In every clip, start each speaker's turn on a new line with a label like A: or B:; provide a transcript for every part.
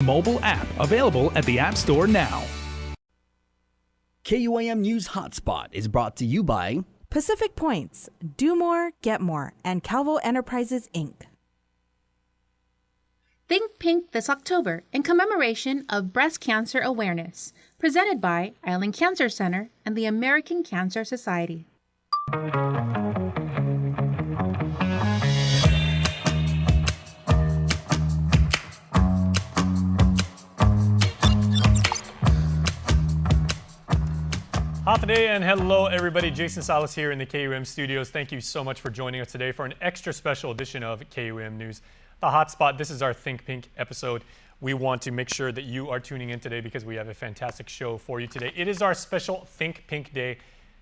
A: Mobile app available at the App Store now.
B: KUAM News Hotspot is brought to you by
C: Pacific Points, Do More, Get More, and Calvo Enterprises, Inc.
D: Think Pink this October in commemoration of Breast Cancer Awareness, presented by Island Cancer Center and the American Cancer Society.
E: Half a day and hello everybody, Jason Salas here in the KUAM studios. Thank you so much for joining us today for an extra special edition of KUAM News, The Hotspot. This is our Think Pink episode. We want to make sure that you are tuning in today because we have a fantastic show for you today. It is our special Think Pink Day.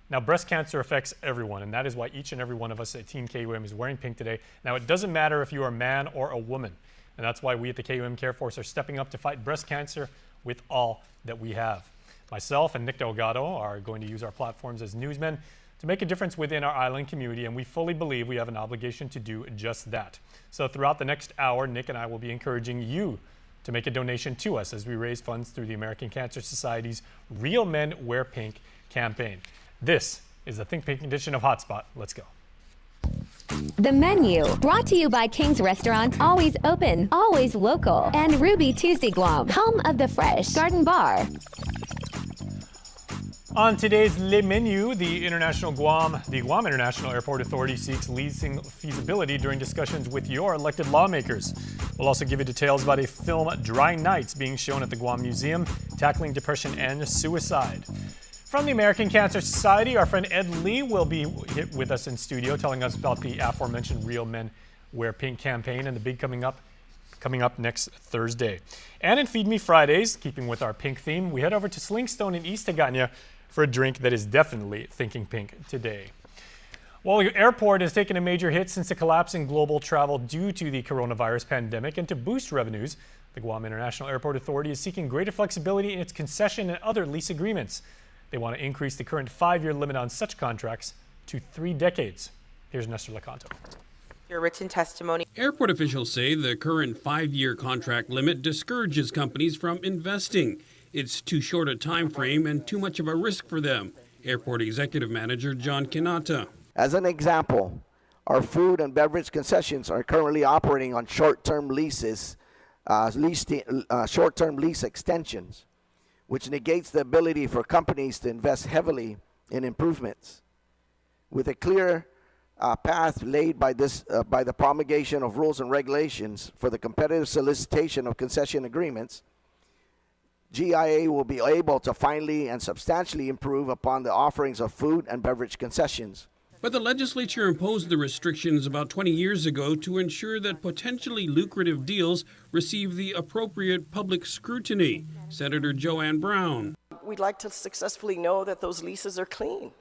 E: Now, breast cancer affects everyone, and that is why each and every one of us at Team KUAM is wearing pink today. Now, it doesn't matter if you are a man or a woman, and that's why we at the KUAM Care Force are stepping up to fight breast cancer with all that we have. Myself and Nick Delgado are going to use our platforms as newsmen to make a difference within our island community, and we fully believe we have an obligation to do just that. So throughout the next hour, Nick and I will be encouraging you to make a donation to us as we raise funds through the American Cancer Society's Real Men Wear Pink campaign. This is the Think Pink edition of Hotspot. Let's go.
F: The menu, brought to you by King's Restaurant, always open, always local, and Ruby Tuesday Guam, home of the Fresh Garden Bar.
E: On today's Le Menu, the Guam International Airport Authority seeks leasing feasibility during discussions with your elected lawmakers. We'll also give you details about a film, Dry Nights, being shown at the Guam Museum, tackling depression and suicide. From the American Cancer Society, our friend Ed Lee will be with us in studio telling us about the aforementioned Real Men Wear Pink campaign and the big coming up next Thursday. And in Feed Me Fridays, keeping with our pink theme, we head over to Slingstone in East Tagaña for a drink that is definitely thinking pink today. Well, your airport has taken a major hit since the collapse in global travel due to the coronavirus pandemic, and to boost revenues, the Guam International Airport Authority is seeking greater flexibility in its concession and other lease agreements. They want to increase the current 5-year limit on such contracts to 3 decades. Here's Nestor Lecanto.
G: Your written testimony.
H: Airport officials say the current 5-year contract limit discourages companies from investing. It's too short a time frame and too much of a risk for them. Airport Executive Manager John Kinata.
I: As an example, our food and beverage concessions are currently operating on short-term leases, short-term lease extensions, which negates the ability for companies to invest heavily in improvements. With a clear path laid by the promulgation of rules and regulations for the competitive solicitation of concession agreements, GIA will be able to finally and substantially improve upon the offerings of food and beverage concessions.
H: But the legislature imposed the restrictions about 20 years ago to ensure that potentially lucrative deals receive the appropriate public scrutiny. Senator Joanne Brown.
J: We'd like to successfully know that those leases are clean.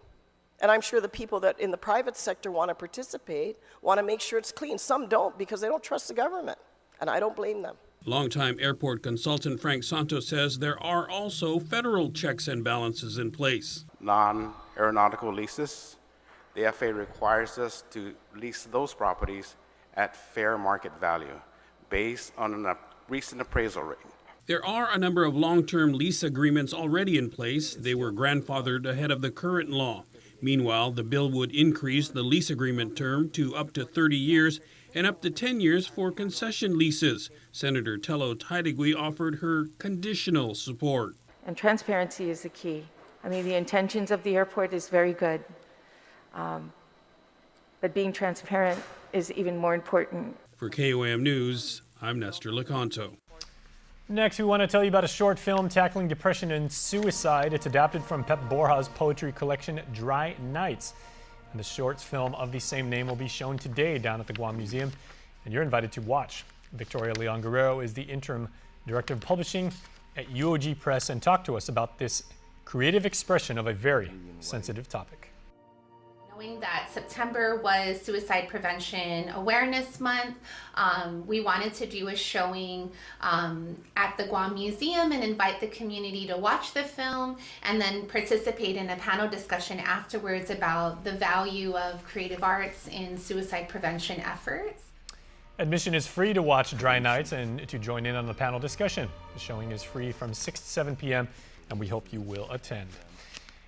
J: And I'm sure the people that in the private sector want to participate want to make sure it's clean. Some don't because they don't trust the government, and I don't blame them.
H: Longtime airport consultant Frank Santos says there are also federal checks and balances in place.
K: Non-aeronautical leases, the FAA requires us to lease those properties at fair market value based on a recent appraisal rate.
H: There are a number of long-term lease agreements already in place. They were grandfathered ahead of the current law. Meanwhile, the bill would increase the lease agreement term to up to 30 years and up to 10 years for concession leases. Senator Tello Taitigui offered her conditional support.
L: And transparency is the key. I mean, the intentions of the airport is very good, but being transparent is even more important.
H: For KUAM News, I'm Nestor Lecanto.
E: Next, we want to tell you about a short film tackling depression and suicide. It's adapted from Pep Borja's poetry collection, Dry Nights. And the short film of the same name will be shown today down at the Guam Museum, and you're invited to watch. Victoria Leon Guerrero is the interim director of publishing at UOG Press and talked to us about this creative expression of a very sensitive topic.
M: Knowing that September was Suicide Prevention Awareness Month, we wanted to do a showing at the Guam Museum and invite the community to watch the film and then participate in a panel discussion afterwards about the value of creative arts in suicide prevention efforts.
E: Admission is free to watch Dry Nights and to join in on the panel discussion. The showing is free from 6 to 7 p.m. and we hope you will attend.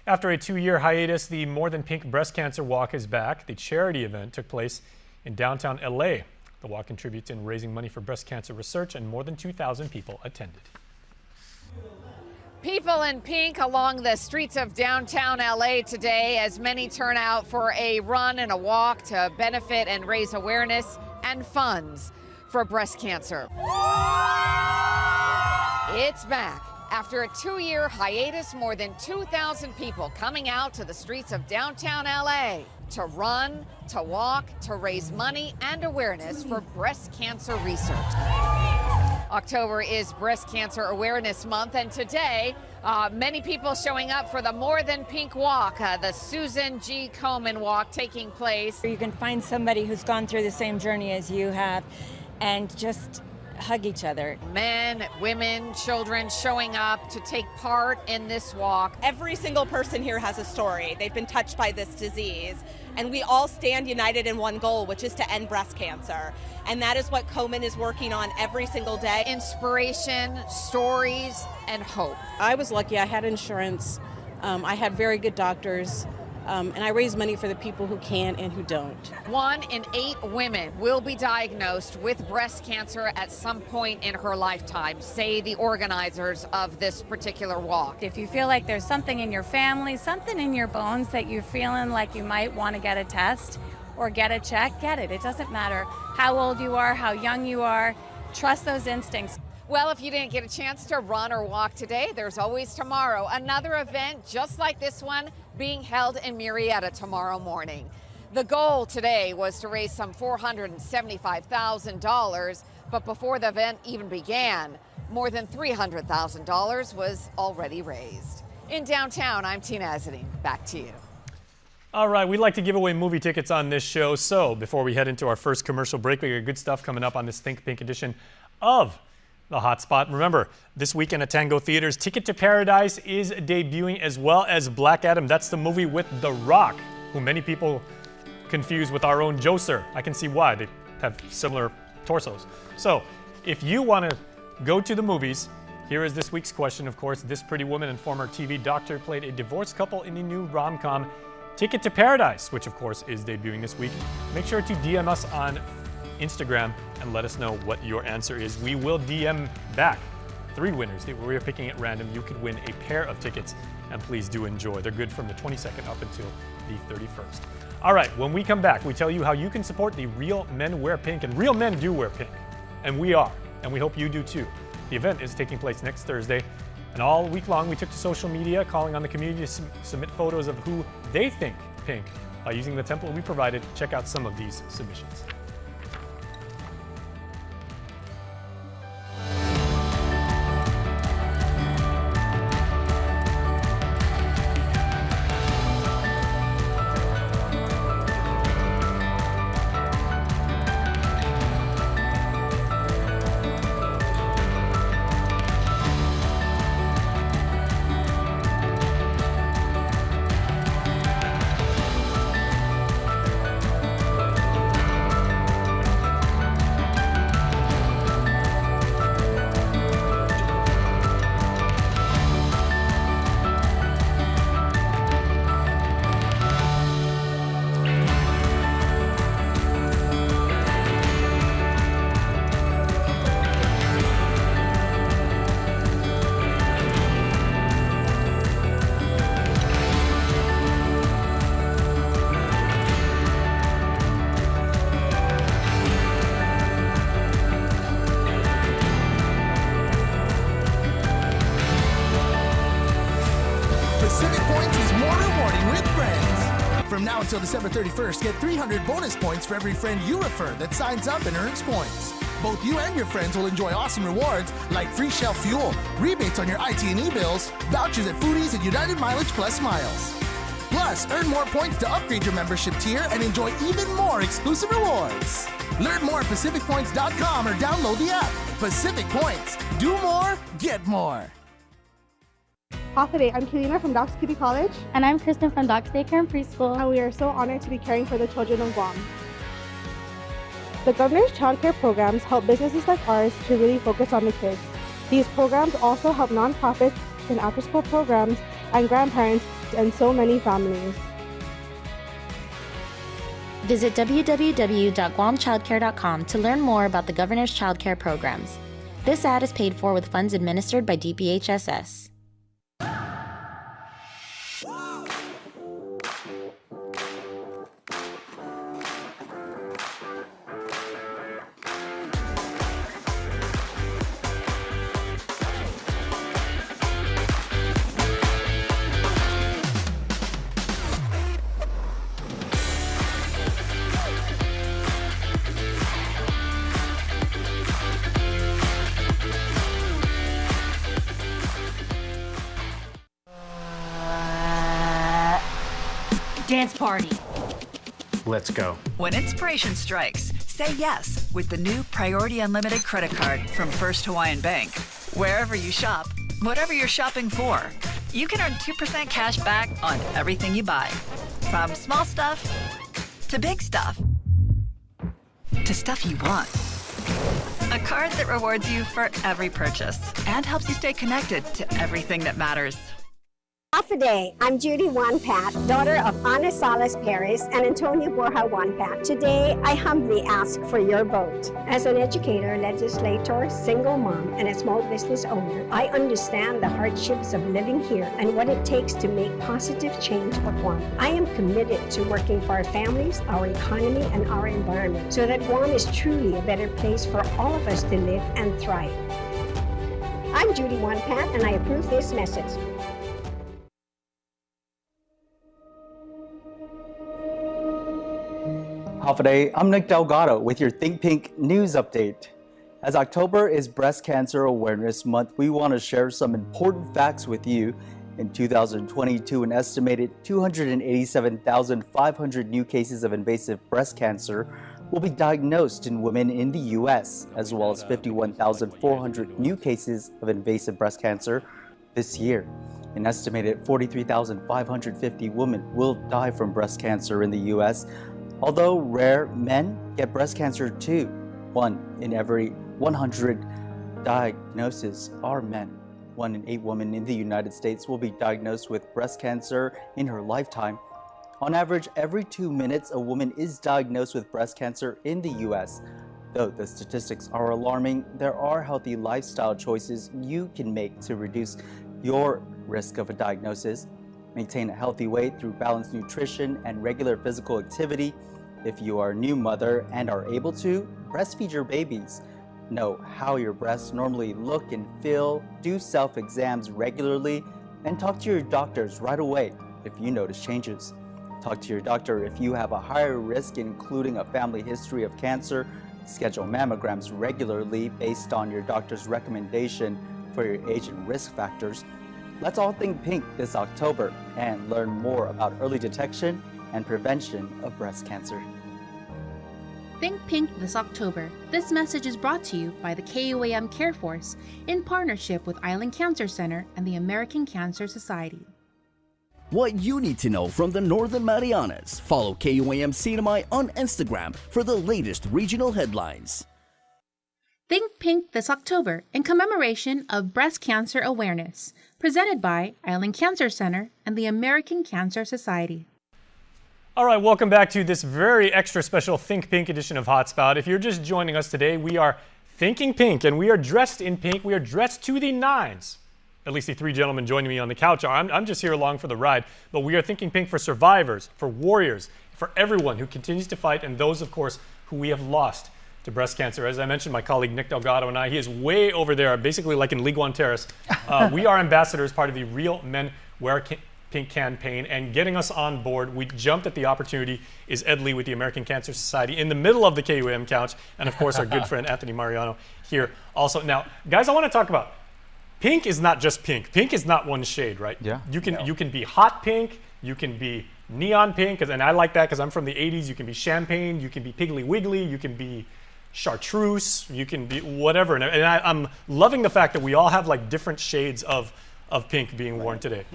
E: After a 2-year hiatus, the More Than Pink Breast Cancer Walk is back. The charity event took place in downtown LA. The walk contributes in raising money for breast cancer research, and more than 2,000 people attended.
N: People in pink along the streets of downtown LA today as many turn out for a run and a walk to benefit and raise awareness and funds for breast cancer. It's back. After a 2-year hiatus, more than 2,000 people coming out to the streets of downtown LA to run, to walk, to raise money and awareness for breast cancer research. October is Breast Cancer Awareness Month, and today, many people showing up for the More Than Pink Walk, the Susan G. Komen Walk taking place.
O: You can find somebody who's gone through the same journey as you have and just hug each other.
N: Men, women, children showing up to take part in this walk.
P: Every single person here has a story. They've been touched by this disease, and we all stand united in one goal, which is to end breast cancer. And that is what Komen is working on every single day.
N: Inspiration, stories, and hope.
Q: I was lucky. I had insurance. I had very good doctors. And I raise money for the people who can and who don't.
N: 1 in 8 women will be diagnosed with breast cancer at some point in her lifetime, say the organizers of this particular walk.
R: If you feel like there's something in your family, something in your bones that you're feeling like you might want to get a test or get a check, get it. It doesn't matter how old you are, how young you are. Trust those instincts.
N: Well, if you didn't get a chance to run or walk today, there's always tomorrow. Another event just like this one being held in Murrieta tomorrow morning. The goal today was to raise some $475,000, but before the event even began, more than $300,000 was already raised. In downtown, I'm Tina Ezzedine. Back to you.
E: All right, we'd like to give away movie tickets on this show, so before we head into our first commercial break, we got good stuff coming up on this Think Pink edition of the HotSpot. Remember, this weekend at Tango Theaters, Ticket to Paradise is debuting, as well as Black Adam. That's the movie with The Rock, who many people confuse with our own Joser. I can see why. They have similar torsos. So, if you want to go to the movies, here is this week's question. Of course, this pretty woman and former TV doctor played a divorced couple in the new rom-com Ticket to Paradise, which of course is debuting this week. Make sure to DM us on Instagram and let us know what your answer is. We will DM back 3 winners. We are picking at random. You could win a pair of tickets, and please do enjoy. They're good from the 22nd up until the 31st. All right, when we come back, we tell you how you can support the Real Men Wear Pink, and real men do wear pink, and we are, and we hope you do too. The event is taking place next Thursday, and all week long we took to social media, calling on the community to submit photos of who they think pink by using the template we provided. Check out some of these submissions.
S: Now until December 31st, get 300 bonus points for every friend you refer that signs up and earns points. Both you and your friends will enjoy awesome rewards like free Shell fuel, rebates on your IT&E bills, vouchers at Foodies and United Mileage Plus miles. Plus, earn more points to upgrade your membership tier and enjoy even more exclusive rewards. Learn more at PacificPoints.com or download the app. Pacific Points. Do more, get more.
T: Off today, I'm Kelina from Doc's Kitty College.
U: And I'm Kristen from Doc's Daycare and Preschool.
T: And we are so honored to be caring for the children of Guam. The governor's child care programs help businesses like ours to really focus on the kids. These programs also help nonprofits and after-school programs and grandparents and so many families.
U: Visit www.guamchildcare.com to learn more about the governor's child care programs. This ad is paid for with funds administered by DPHSS.
V: Dance party.
W: Let's go.
X: When inspiration strikes, say yes with the new Priority Unlimited credit card from First Hawaiian Bank. Wherever you shop, whatever you're shopping for, you can earn 2% cash back on everything you buy. From small stuff to big stuff to stuff you want. A card that rewards you for every purchase and helps you stay connected to everything that matters.
Y: Today, I'm Judy Wanpat, daughter of Ana Salas Perez and Antonio Borja Wanpat. Today, I humbly ask for your vote. As an educator, legislator, single mom, and a small business owner, I understand the hardships of living here and what it takes to make positive change for Guam. I am committed to working for our families, our economy, and our environment so that Guam is truly a better place for all of us to live and thrive. I'm Judy Wanpat, and I approve this message.
B: Today, I'm Nick Delgado with your Think Pink news update. As October is Breast Cancer Awareness Month, we want to share some important facts with you. In 2022, an estimated 287,500 new cases of invasive breast cancer will be diagnosed in women in the U.S., as well as 51,400 new cases of invasive breast cancer this year. An estimated 43,550 women will die from breast cancer in the U.S., although rare, men get breast cancer too. 1 in every 100 diagnoses are men. 1 in 8 women in the United States will be diagnosed with breast cancer in her lifetime. On average, every 2 minutes, a woman is diagnosed with breast cancer in the U.S. Though the statistics are alarming, there are healthy lifestyle choices you can make to reduce your risk of a diagnosis. Maintain a healthy weight through balanced nutrition and regular physical activity. If you are a new mother and are able to, breastfeed your babies. Know how your breasts normally look and feel. Do self-exams regularly and talk to your doctors right away if you notice changes. Talk to your doctor if you have a higher risk, including a family history of cancer. Schedule mammograms regularly based on your doctor's recommendation for your age and risk factors. Let's all think pink this October and learn more about early detection and prevention of breast cancer.
D: Think Pink this October. This message is brought to you by the KUAM Care Force in partnership with Island Cancer Center and the American Cancer Society.
B: What you need to know from the Northern Marianas. Follow KUAM CNMI on Instagram for the latest regional headlines.
D: Think Pink this October in commemoration of Breast Cancer Awareness, presented by Island Cancer Center and the American Cancer Society.
E: All right, welcome back to this very extra special Think Pink edition of HotSpot. If you're just joining us today, we are thinking pink and we are dressed in pink. We are dressed to the nines. At least the 3 gentlemen joining me on the couch are. I'm just here along for the ride. But we are thinking pink for survivors, for warriors, for everyone who continues to fight, and those, of course, who we have lost to breast cancer. As I mentioned, my colleague Nick Delgado and I, he is way over there, basically like in League One Terrace. We are ambassadors, part of the Real Men Wear Pink campaign, and getting us on board, we jumped at the opportunity, is Ed Lee with the American Cancer Society in the middle of the KUAM couch, and of course our good friend Anthony Mariano here also. Now, guys, I want to talk about pink is not just pink. Pink is not one shade, right? Yeah. You can be hot pink, you can be neon pink, and I like that because I'm from the 80s. You can be champagne, you can be Piggly Wiggly, you can be chartreuse, you can be whatever. And I'm loving the fact that we all have like different shades of of pink being worn today.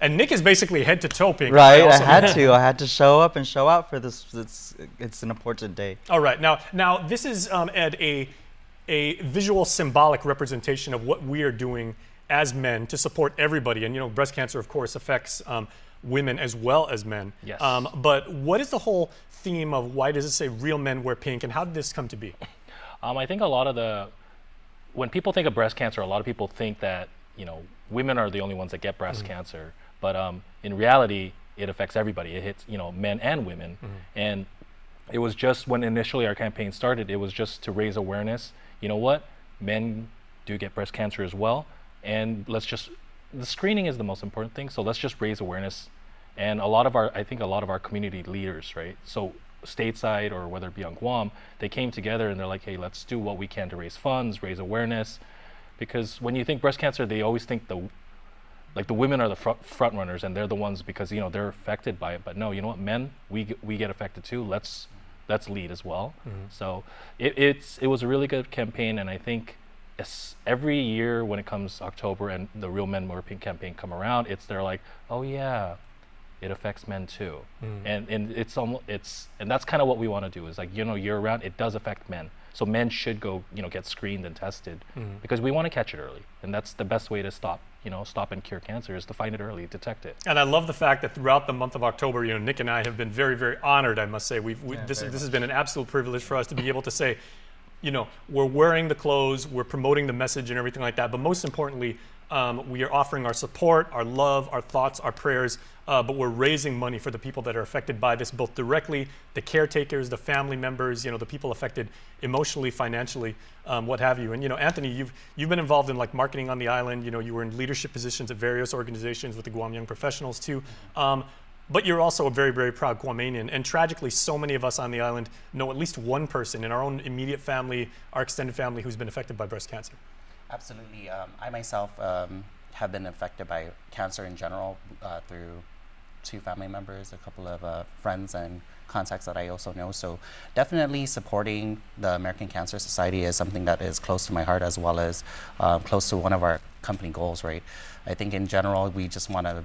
E: And Nick is basically head to toe pink.
B: Right, I had to show up and show out for this. It's an important day.
E: All right, now this is, Ed, a visual symbolic representation of what we are doing as men to support everybody. And you know, breast cancer, of course, affects women as well as men.
W: Yes.
E: But what is the whole theme of why does it say real men wear pink, and how did this come to be?
W: I think a lot of when people think of breast cancer, a lot of people think that, you know, women are the only ones that get breast cancer. But in reality, it affects everybody. It hits, you know, men and women. And it was just when initially our campaign started, it was just to raise awareness. You know what? Men do get breast cancer as well. And the screening is the most important thing. So let's just raise awareness. And I think a lot of our community leaders, right? So stateside or whether it be on Guam, they came together and they're like, hey, let's do what we can to raise funds, raise awareness. Because when you think breast cancer, they always think the women are the front runners and they're the ones because, you know, they're affected by it. But no, you know what, men, we get affected too. Let's lead as well. So it was a really good campaign, and I think every year when it comes October and the Real Men Wear Pink campaign come around, they're like, oh yeah, it affects men too. And and that's kind of what we want to do is, like, you know, year round it does affect men. So men should go, you know, get screened and tested because we want to catch it early. And that's the best way to stop and cure cancer is to find it early, detect it.
E: And I love the fact that throughout the month of October, you know, Nick and I have been very, very honored, I must say. This has been an absolute privilege for us to be able to say, you know, we're wearing the clothes, we're promoting the message and everything like that. But most importantly, we are offering our support, our love, our thoughts, our prayers, but we're raising money for the people that are affected by this, both directly, the caretakers, the family members, you know, the people affected emotionally, financially, what have you. And, you know, Anthony, you've been involved in like marketing on the island. You know, you were in leadership positions at various organizations with the Guam Young Professionals too. But you're also a very, very proud Guamanian. And tragically, so many of us on the island know at least one person in our own immediate family, our extended family, who's been affected by breast cancer.
A: Absolutely. I myself have been affected by cancer in general through 2 family members, a couple of friends and contacts that I also know. So definitely supporting the American Cancer Society is something that is close to my heart, as well as close to one of our company goals, right? I think in general, we just want to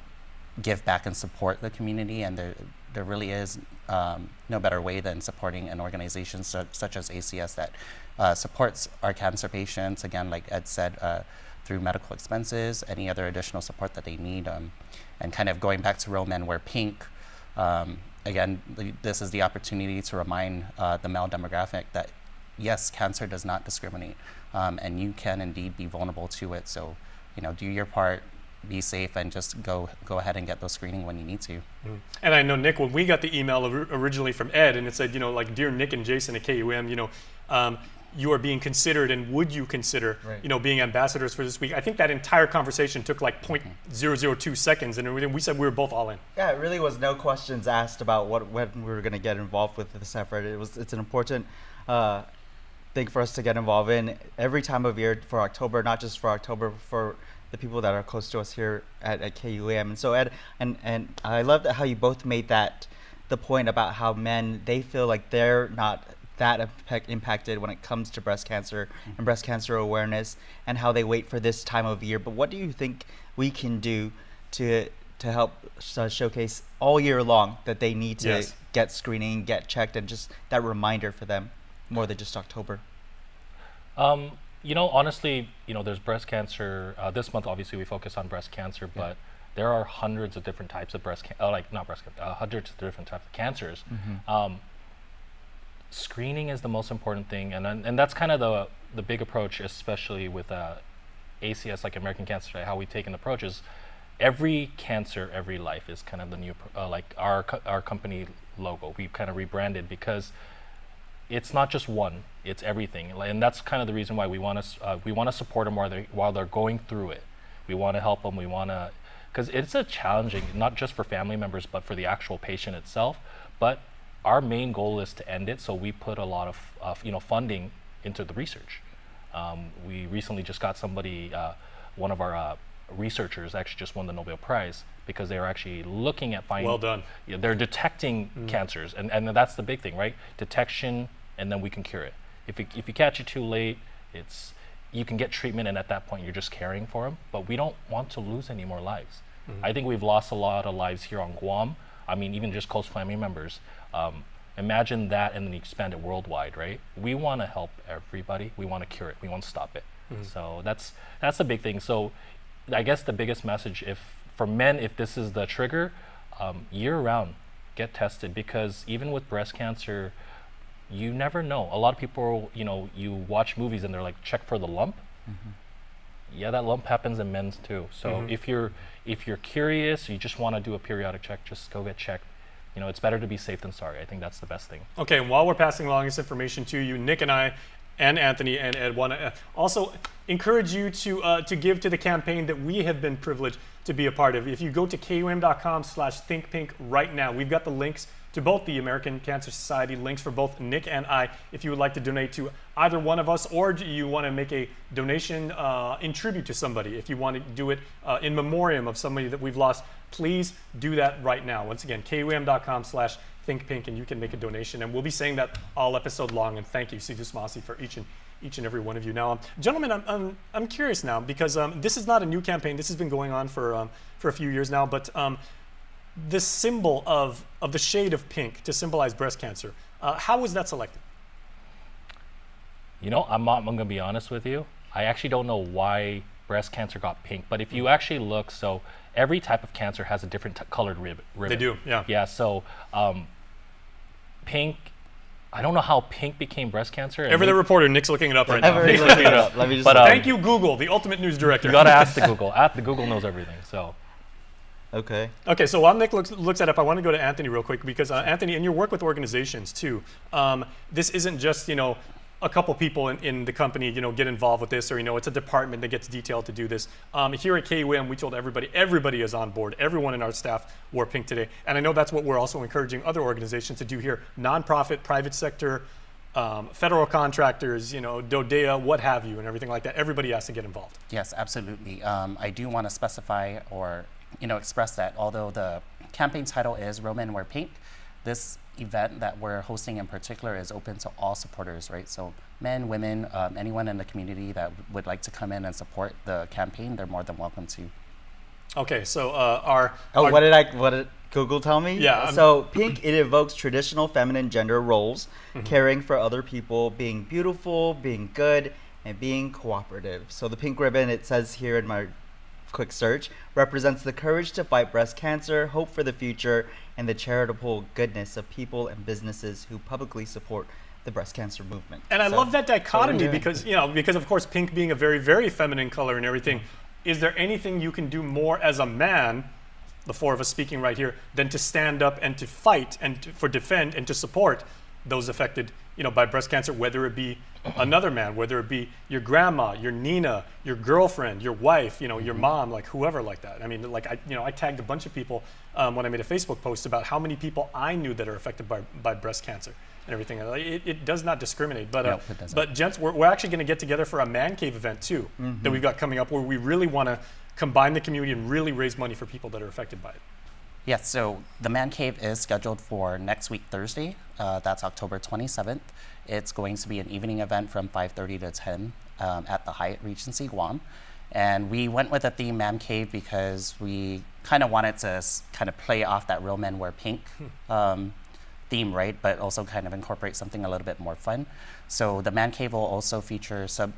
A: give back and support the community, and there really is no better way than supporting an organization such as ACS that supports our cancer patients, again, like Ed said, through medical expenses, any other additional support that they need. And kind of going back to Real Men Wear Pink, again, this is the opportunity to remind the male demographic that yes, cancer does not discriminate, and you can indeed be vulnerable to it. So, you know, do your part, be safe, and just go ahead and get those screening when you need to.
E: And I know, Nick, when we got the email originally from Ed, and it said, you know, like, dear Nick and Jason at KUAM, you know, you are being considered, and would you consider, you know, being ambassadors for this week? I think that entire conversation took like 0.002 seconds, and we said we were both all in.
B: Yeah, it really was no questions asked about when we were going to get involved with this effort. It's an important thing for us to get involved in every time of year for October, not just for October, for the people that are close to us here at KUAM. And so Ed, and I love how you both made the point about how men, they feel like they're not that impacted when it comes to breast cancer and breast cancer awareness, and how they wait for this time of year. But what do you think we can do to help showcase all year long that they need to get screening, get checked, and just that reminder for them more than just October?
W: You know, honestly, you know, there's breast cancer. This month, obviously, we focus on breast cancer, but there are hundreds of different types of hundreds of different types of cancers. Screening is the most important thing, and that's kind of the big approach, especially with ACS, like American Cancer Society. How we take an approach is every cancer, every life is kind of the new, like our company logo. We've kind of rebranded because it's not just one, it's everything, and that's kind of the reason why we want to support them while they're going through it. We want to help them. We want to, because it's a challenging, not just for family members, but for the actual patient itself. But our main goal is to end it, so we put a lot of funding into the research. We recently just got somebody, one of our researchers actually just won the Nobel Prize because they were actually looking at finding.
E: Well done.
W: Yeah, they're detecting cancers, and that's the big thing, right? Detection, and then we can cure it. If you catch it too late, you can get treatment, and at that point you're just caring for them. But we don't want to lose any more lives. I think we've lost a lot of lives here on Guam. I mean, even just close family members. Imagine that, and then you expand it worldwide, right? We want to help everybody. We want to cure it. We want to stop it. So that's the big thing. So I guess the biggest message, for men, if this is the trigger, year round, get tested, because even with breast cancer, you never know. A lot of people, you watch movies and they're like, check for the lump. Yeah, that lump happens in men's too. So if you're curious, you just want to do a periodic check, just go get checked. It's better to be safe than sorry. I think that's the best thing. Okay, and while we're passing along this information to you, Nick and I and Anthony and Ed want to also encourage you to give to the campaign that we have been privileged to be a part of. If you go to KUAM.com/thinkpink right now, we've got the links to both the American Cancer Society, links for both Nick and I. If you would like to donate to either one of us, or you want to make a donation in tribute to somebody, if you want to do it in memoriam of somebody that we've lost, please do that right now. Once again, KUAM.com/thinkpink, and you can make a donation. And we'll be saying that all episode long. And thank you, Sijus Masi, for each and every one of you. Now, gentlemen, I'm curious now, because this is not a new campaign. This has been going on for a few years now. But this symbol of the shade of pink to symbolize breast cancer, how was that selected? I'm going to be honest with you. I actually don't know why breast cancer got pink, but if you actually look, so every type of cancer has a different colored ribbon. They do, yeah. Yeah, so pink, I don't know how pink became breast cancer. Ever the reporter, Nick's looking it up right now. Nick's looking it up. Let me just thank you, Google, the ultimate news director. You got to ask the Google. The Google knows everything, so. Okay. Okay, so while Nick looks that up, I want to go to Anthony real quick, because Anthony, in your work with organizations too, this isn't just, a couple people in the company, get involved with this, or, it's a department that gets detailed to do this. Here at KUAM, we told everybody is on board. Everyone in our staff wore pink today. And I know that's what we're also encouraging other organizations to do here. Nonprofit, private sector, federal contractors, DODEA, what have you, and everything like that. Everybody has to get involved. Yes, absolutely. I do want to specify or express that although the campaign title is Real Men Wear Pink, this event that we're hosting in particular is open to all supporters, right? So men, women, anyone in the community that would like to come in and support the campaign, they're more than welcome to. Okay, so what did Google tell me? Yeah. So pink, it evokes traditional feminine gender roles, caring for other people, being beautiful, being good, and being cooperative. So the pink ribbon, it says here in my quick search, represents the courage to fight breast cancer, hope for the future, and the charitable goodness of people and businesses who publicly support the breast cancer movement. And I love that dichotomy, because of course pink being a very, very feminine color and everything. Is there anything you can do more as a man, the four of us speaking right here, than to stand up and to fight and to defend and to support those affected by breast cancer, whether it be another man, whether it be your grandma, your Nina, your girlfriend, your wife, your mom, like whoever like that. I mean, like I tagged a bunch of people when I made a Facebook post about how many people I knew that are affected by breast cancer and everything. It does not discriminate. But no, but gents, we're actually going to get together for a man cave event too that we've got coming up, where we really want to combine the community and really raise money for people that are affected by it. Yes, so the Man Cave is scheduled for next week, Thursday. That's October 27th. It's going to be an evening event from 5:30 to 10 at the Hyatt Regency Guam. And we went with the theme Man Cave because we kind of wanted to kind of play off that Real Men Wear Pink theme, right? But also kind of incorporate something a little bit more fun. So the Man Cave will also feature sub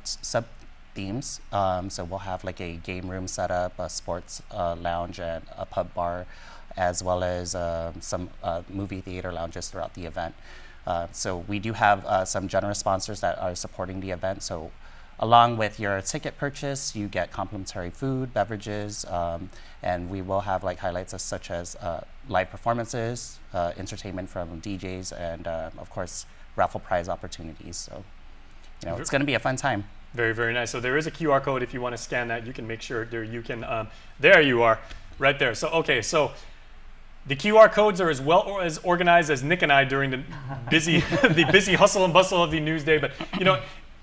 W: themes. So we'll have like a game room setup, a sports lounge, and a pub bar, as well as some movie theater lounges throughout the event. So we do have some generous sponsors that are supporting the event. So along with your ticket purchase, you get complimentary food, beverages, and we will have like highlights such as live performances, entertainment from DJs, and of course, raffle prize opportunities. So it's going to be a fun time. Very, very nice. So there is a QR code. If you want to scan that, you can make sure you can, there you are, right there. So, okay, so the QR codes are as well as organized as Nick and I during the busy hustle and bustle of the news day. But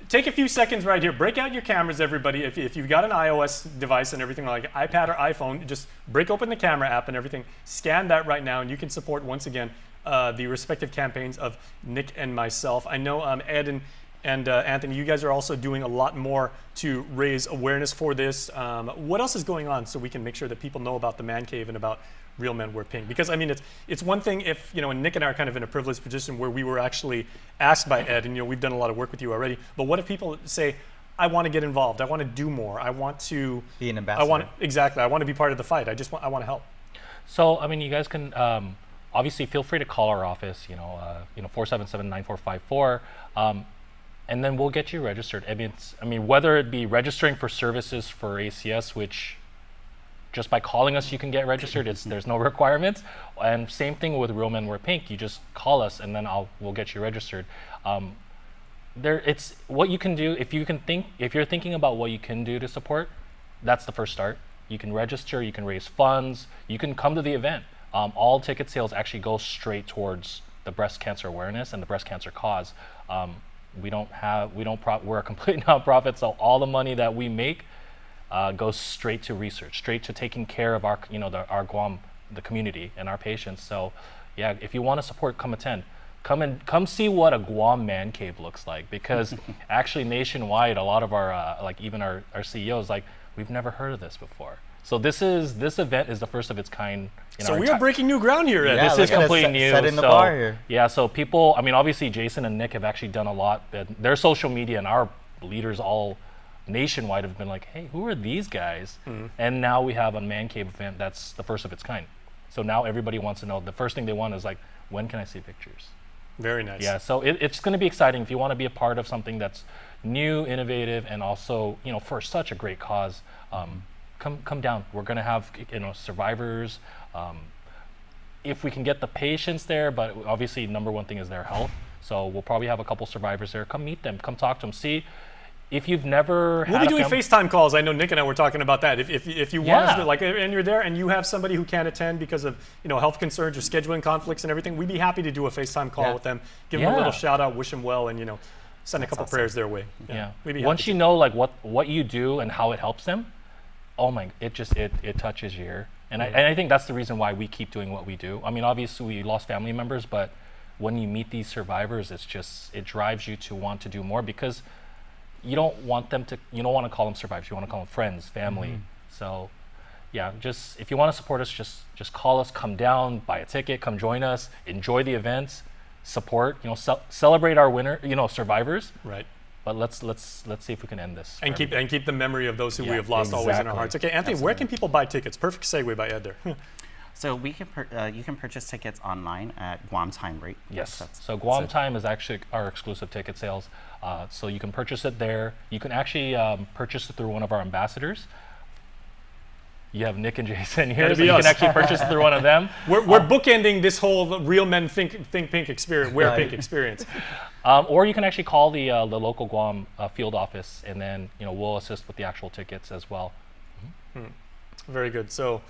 W: take a few seconds right here. Break out your cameras, everybody. If you've got an iOS device and everything, like iPad or iPhone, just break open the camera app and everything. Scan that right now, and you can support once again the respective campaigns of Nick and myself. I know Ed
E: And Anthony, you guys are also doing a lot more to raise awareness for this. What else is going on so we can make sure that people know about the Man Cave and about Real Men Wear Pink? Because I mean, it's one thing if, and Nick and I are kind of in a privileged position where we were actually asked by Ed, and we've done a lot of work with you already. But what if people say, I want to get involved, I want to do more, I want to
B: be an ambassador?
E: I want to be part of the fight. I want to help.
W: So I mean, you guys can obviously feel free to call our office. 477-9454. And then we'll get you registered. I mean, whether it be registering for services for ACS, which just by calling us you can get registered. There's no requirements. And same thing with Real Men Wear Pink. You just call us, and then we'll get you registered. It's what you can do. If you're thinking about what you can do to support, that's the first start. You can register. You can raise funds. You can come to the event. All ticket sales actually go straight towards the breast cancer awareness and the breast cancer cause. We're a complete nonprofit, so all the money that we make goes straight to research, straight to taking care of our Guam, the community and our patients. So yeah, if you want to support, come attend. Come see what a Guam man cave looks like, because actually nationwide, a lot of our even our CEOs, we've never heard of this before. So this event is the first of its kind.
E: So we are breaking new ground here, Ed.
W: Yeah, this is completely new.
B: Setting the bar here.
W: Yeah, so people, I mean, obviously Jason and Nick have actually done a lot. Their social media and our leaders all nationwide have been like, hey, who are these guys? Mm-hmm. And now we have a man cave event that's the first of its kind. So now everybody wants to know. The first thing they want is when can I see pictures?
E: Very nice.
W: Yeah, so it's going to be exciting if you want to be a part of something that's new, innovative, and also for such a great cause. Come down. We're going to have survivors. If we can get the patients there, but obviously number one thing is their health. So we'll probably have a couple survivors there. Come meet them. Come talk to them. See if you've never.
E: We'll be doing FaceTime calls. I know Nick and I were talking about that. If you want us to, and you're there and you have somebody who can't attend because of health concerns or scheduling conflicts and everything, we'd be happy to do a FaceTime call with them. Give them a little shout out, wish them well, and send a couple prayers their way.
W: Yeah. Once you know what you do and how it helps them. Oh my! It touches your ear, and I think that's the reason why we keep doing what we do. I mean, obviously we lost family members, but when you meet these survivors, it drives you to want to do more, because you don't want to call them survivors. You want to call them friends, family. Mm-hmm. So, yeah, just if you want to support us, just call us, come down, buy a ticket, come join us, enjoy the events, support. Celebrate our winner, survivors.
E: Right.
W: But let's see if we can end this.
E: And keep the memory of those who we have lost always in our hearts. Okay, Anthony, where can people buy tickets? Perfect segue by Ed there.
A: So you can purchase tickets online at Guam Time Rate.
W: Yes. So Guam Time is actually our exclusive ticket sales. So you can purchase it there. You can actually purchase it through one of our ambassadors. You have Nick and Jason here, so you can actually purchase it through one of them.
E: We're bookending this whole Real Men Think Pink experience, Wear Pink experience.
W: Or you can actually call the local Guam field office, and then we'll assist with the actual tickets as well.
E: Mm-hmm. Very good. So,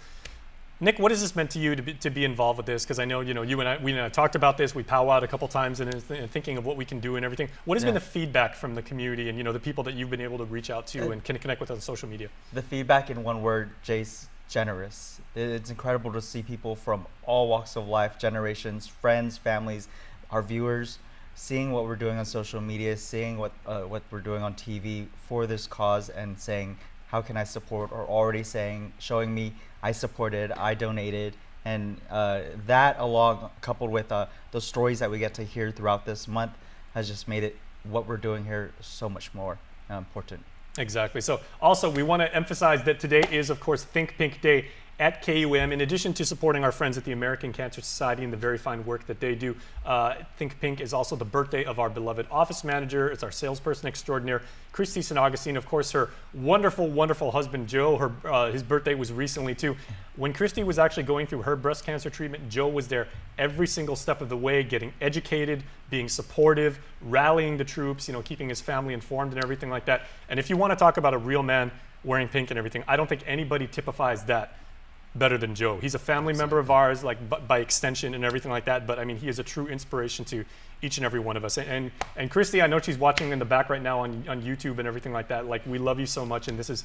E: Nick, what has this meant to you to be involved with this? Because I know you and I talked about this. We powwowed a couple times and thinking of what we can do and everything. What has been the feedback from the community and the people that you've been able to reach out to and can connect with on social media?
B: The feedback in one word, Jace: generous. It's incredible to see people from all walks of life, generations, friends, families, our viewers, seeing what we're doing on social media, seeing what we're doing on TV for this cause, and saying, how can I support? Or already showing me I supported, I donated, and that coupled with the stories that we get to hear throughout this month has just made it what we're doing here so much more important.
E: Exactly. So also we want to emphasize that today is, of course, Think Pink Day at KUAM. In addition to supporting our friends at the American Cancer Society and the very fine work that they do, Think Pink is also the birthday of our beloved office manager. It's our salesperson extraordinaire, Christy St. Augustine. Of course, her wonderful, wonderful husband, Joe. His birthday was recently, too. When Christy was actually going through her breast cancer treatment, Joe was there every single step of the way, getting educated, being supportive, rallying the troops, keeping his family informed and everything like that. And if you want to talk about a real man wearing pink and everything, I don't think anybody typifies that better than Joe. He's a family member of ours, by extension and everything like that. But I mean, he is a true inspiration to each and every one of us. And Christy, I know she's watching in the back right now on YouTube and everything like that. We love you so much, and this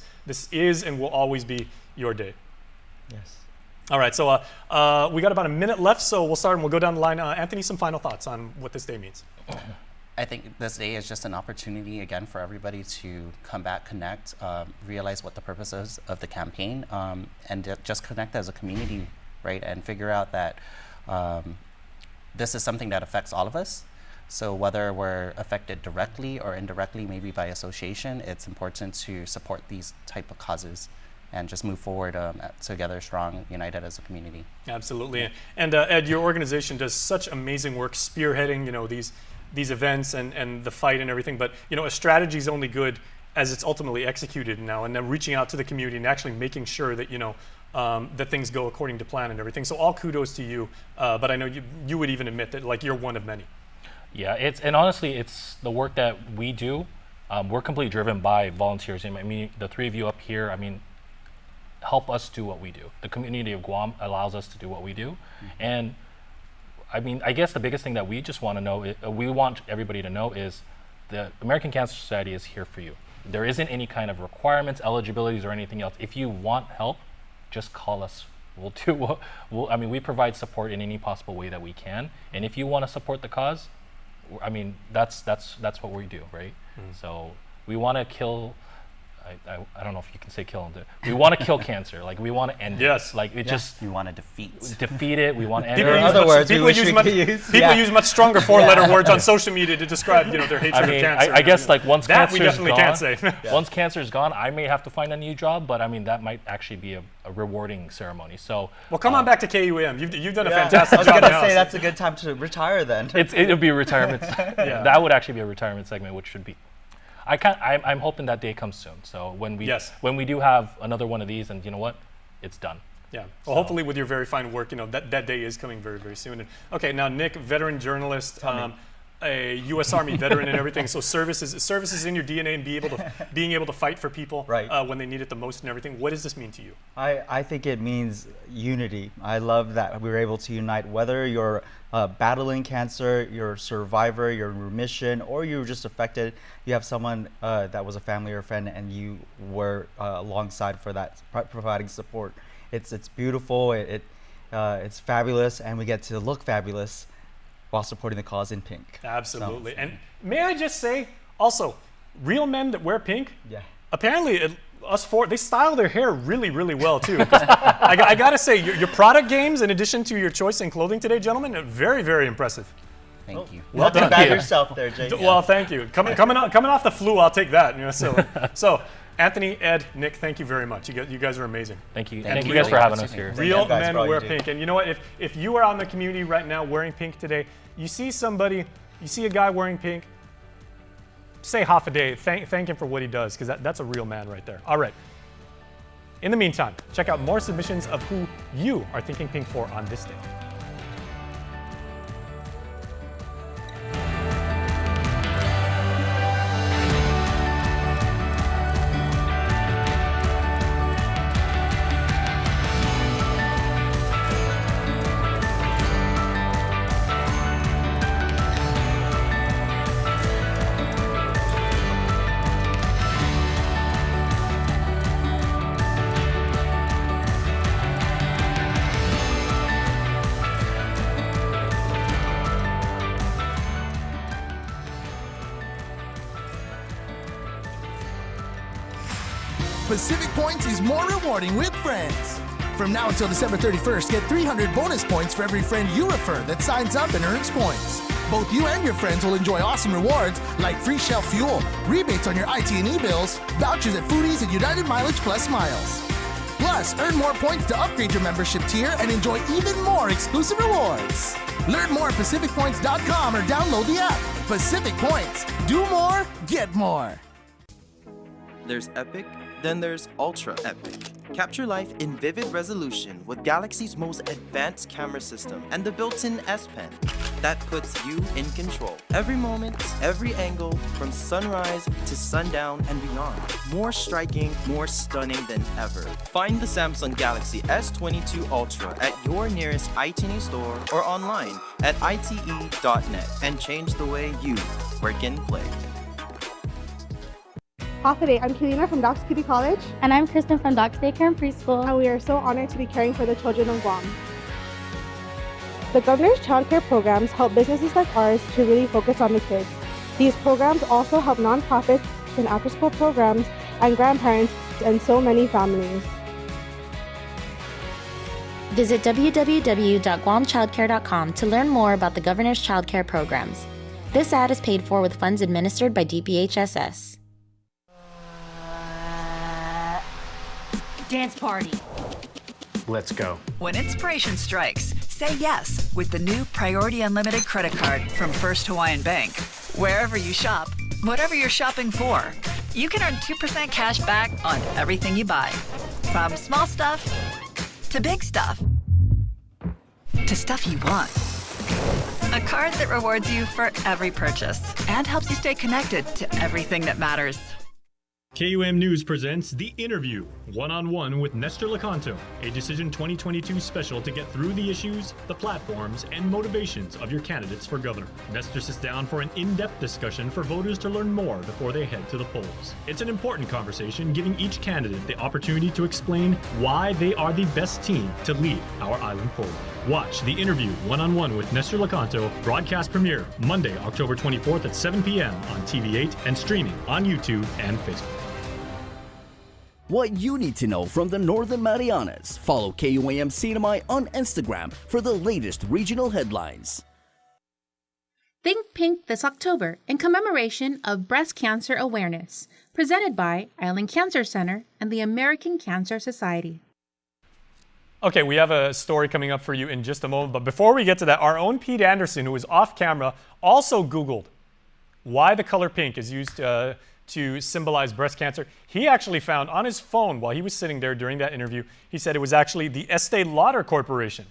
E: is and will always be your day.
B: Yes.
E: All right. So we got about a minute left, so we'll start and we'll go down the line. Anthony, some final thoughts on what this day means.
A: I think this day is just an opportunity again for everybody to come back, connect, realize what the purpose is of the campaign, and just connect as a community, right? And figure out that this is something that affects all of us. So whether we're affected directly or indirectly, maybe by association, it's important to support these type of causes and just move forward together, strong, united as a community.
E: Absolutely. Yeah. And Ed, your organization does such amazing work spearheading, these events and the fight and everything. But a strategy is only good as it's ultimately executed now, and then reaching out to the community and actually making sure that that things go according to plan and everything. So all kudos to you. But I know you would even admit that you're one of many.
W: Yeah, and honestly, it's the work that we do. We're completely driven by volunteers. I mean, the three of you up here, help us do what we do. The community of Guam allows us to do what we do. And I guess the biggest thing that we just want to know, we want everybody to know, is the American Cancer Society is here for you. There isn't any kind of requirements, eligibilities, or anything else. If you want help, just call us. We'll do. We provide support in any possible way that we can. And if you want to support the cause, that's what we do, right? So we want to kill. I don't know if you can say kill. We want to kill cancer. We want to end it. Just
A: you want to defeat
W: it. We want to end it.
A: In other words,
E: people use much stronger four-letter words on social media to describe their hatred of cancer.
W: I guess once
E: that we
W: cancer's
E: definitely
W: gone,
E: can't say.
W: Once cancer's gone, I may have to find a new job, but that might actually be a rewarding ceremony. So
E: come on back to KUAM. You've done a fantastic job.
B: I was going to say that's a good time to retire then.
W: It'll be a retirement. That would actually be a retirement segment, which should be. I'm hoping that day comes soon. So when we do have another one of these, and you know what, it's done.
E: Yeah. Well, hopefully with your very fine work, that day is coming very, very soon. And, okay, now Nick, veteran journalist, a U.S. Army veteran and everything. So service is in your DNA, and being able to fight for people when they need it the most and everything. What does this mean to you?
B: I think it means unity. I love that we were able to unite, whether you're battling cancer, you're a survivor, you're in remission, or you were just affected. You have someone that was a family or friend, and you were alongside for that, providing support. It's beautiful. It's fabulous, and we get to look fabulous while supporting the cause in pink.
E: Absolutely. And may I just say, also, real men that wear pink, apparently us four, they style their hair really, really well too. I gotta say, your product games, in addition to your choice in clothing today, gentlemen, are very, very impressive.
A: Thank you.
B: Well done. Bag yourself there, Jake.
E: Well, thank you. Coming off the flu, I'll take that. So Anthony, Ed, Nick, thank you very much. You guys are amazing.
W: Thank you. Thank you guys for having us here.
E: Real men wear pink. And you know what? If you are out in the community right now wearing pink today, you see a guy wearing pink, say half a day, thank him for what he does, because that's a real man right there. All right. In the meantime, check out more submissions of who you are thinking pink for on this day.
S: Pacific Points is more rewarding with friends. From now until December 31st, get 300 bonus points for every friend you refer that signs up and earns points. Both you and your friends will enjoy awesome rewards like free Shell fuel, rebates on your IT&E bills, vouchers at Foodies, and United Mileage Plus miles. Plus, earn more points to upgrade your membership tier and enjoy even more exclusive rewards. Learn more at PacificPoints.com or download the app. Pacific Points. Do more, get more.
C: There's epic, then there's ultra epic. Capture life in vivid resolution with Galaxy's most advanced camera system and the built-in S Pen that puts you in control. Every moment, every angle, from sunrise to sundown and beyond. More striking, more stunning than ever. Find the Samsung Galaxy S22 Ultra at your nearest ITE store or online at ite.net and change the way you work and play.
T: Half a day, I'm Kalina from Doc's Kitty College.
F: And I'm Kristen from Doc's Daycare and Preschool.
T: And we are so honored to be caring for the children of Guam. The governor's child care programs help businesses like ours to really focus on the kids. These programs also help nonprofits and after-school programs and grandparents and so many families.
U: Visit www.guamchildcare.com to learn more about the governor's child care programs. This ad is paid for with funds administered by DPHSS.
G: Dance party.
I: Let's go.
X: When inspiration strikes, say yes with the new Priority Unlimited credit card from First Hawaiian Bank. Wherever you shop, whatever you're shopping for, you can earn 2% cash back on everything you buy. From small stuff to big stuff to stuff you want. A card that rewards you for every purchase and helps you stay connected to everything that matters.
E: KUAM News presents The Interview, one-on-one with Nestor Lecanto, a Decision 2022 special to get through the issues, the platforms, and motivations of your candidates for governor. Nestor sits down for an in-depth discussion for voters to learn more before they head to the polls. It's an important conversation, giving each candidate the opportunity to explain why they are the best team to lead our island forward. Watch The Interview, one-on-one with Nestor Lecanto, broadcast premiere Monday, October 24th at 7 p.m. on TV8 and streaming on YouTube and Facebook.
J: What you need to know from the Northern Marianas. Follow KUAM CNMI on Instagram for the latest regional headlines.
D: Think Pink this October in commemoration of Breast Cancer Awareness, presented by Island Cancer Center and the American Cancer Society.
E: Okay, we have a story coming up for you in just a moment, but before we get to that, our own Pete Anderson, who is off camera, also Googled why the color pink is used to symbolize breast cancer. He actually found on his phone while he was sitting there during that interview, he said it was actually the Estee Lauder Corporation,